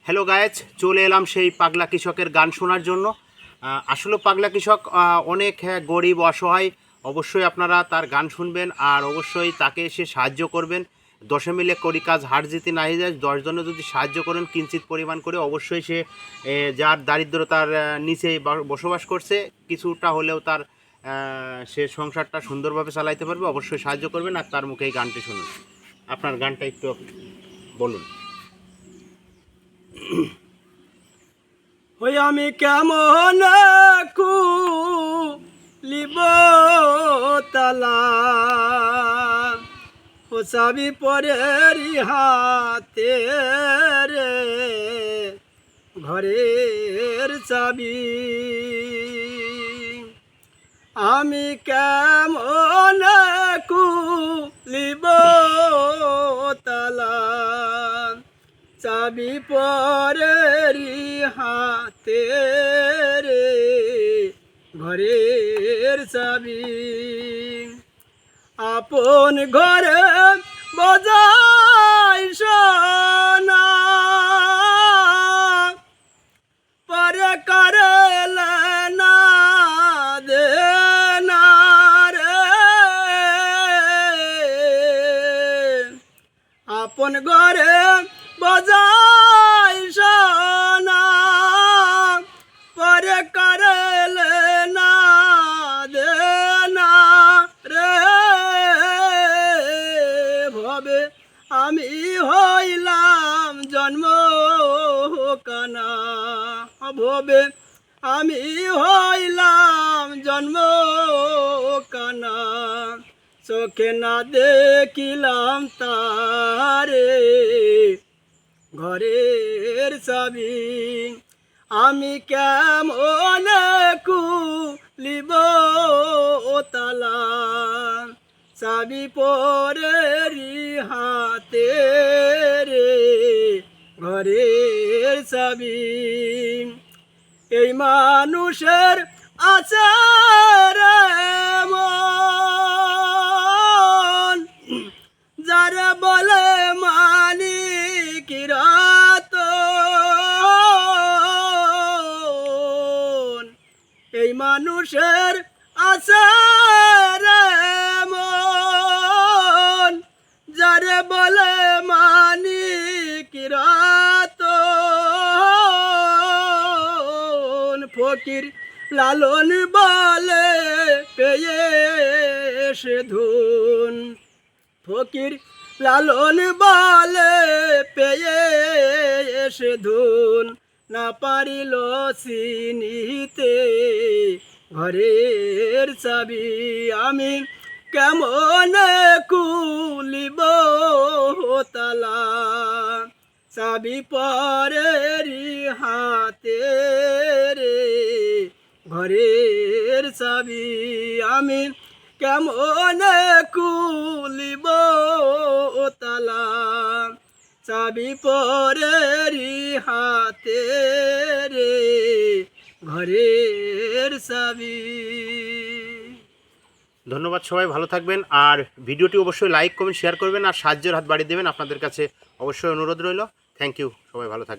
Hello guys, চলে এলাম সেই পাগলা কৃষকের গান শোনার জন্য। আসলে পাগলা কৃষক অনেক গরিব অসহায়। অবশ্যই আপনারা তার গান শুনবেন আর অবশ্যই তাকে এসে সাহায্য করবেন। দশে মিলে করি কাজ হার জিতে নাহি যায়। 10 জনে যদি সাহায্য করেন কিঞ্চিত পরিমাণ করে, অবশ্যই সে যার দারিদ্রতার নিচে বসবাস করছে, কিছুটা হলেও তার সে সংসারটা সুন্দরভাবে চালাইতে পারবে। অবশ্যই সাহায্য করবেন আর তার মুখে এই গানটি শুনুন। আপনার গানটা একটু বলুন। ওই আমি কেমন কুলিব তালা, ও চাবি পরের হাতে রে, ঘরের চাবি। আমি কেমন কুলিব তালা, চাবি পরের হাতে রে, ঘরের চাবি। আপন ঘরে বজাই সোনা, পরে করলে না দে না রে। আপন ঘরে বজাই সোনা, পরে করলে না দে না রে। ভবে আমি হইলাম জন্ম কানা, ভবে আমি হইলাম জন্ম কানা। চোখে না দেখিলাম তারে, ঘরের চাবি। আমি কেমন কুলিব তালা, চাবি পরের হাতে রে, ঘরের চাবি। এই মানুষের আচার মন, যারা বলে মালিক রতন। এই মানুষের আচার মন, যারা বলে মালিক রতন। ফকির লালন বলে পেয়ে সে ধুন, ফকির লালন বলে পেয়ে সে ধুন। না পারিল চিনিতে ঘরের চাবি। আমি কেমন কুলিব তালা, চাবি পরের হাতে রে, ঘরের চাবি। আমি কেমন কুলিব তালা, চাবি পরের হাতে রে, ঘরের চাবি। ধন্যবাদ, সবাই ভালো থাকবেন। আর ভিডিওটি অবশ্যই লাইক করবেন, শেয়ার করবেন আর সাহায্যের হাত বাড়িয়ে দেবেন। আপনাদের কাছে অবশ্যই অনুরোধ রইল। থ্যাংক ইউ, সবাই ভালো থাকবেন।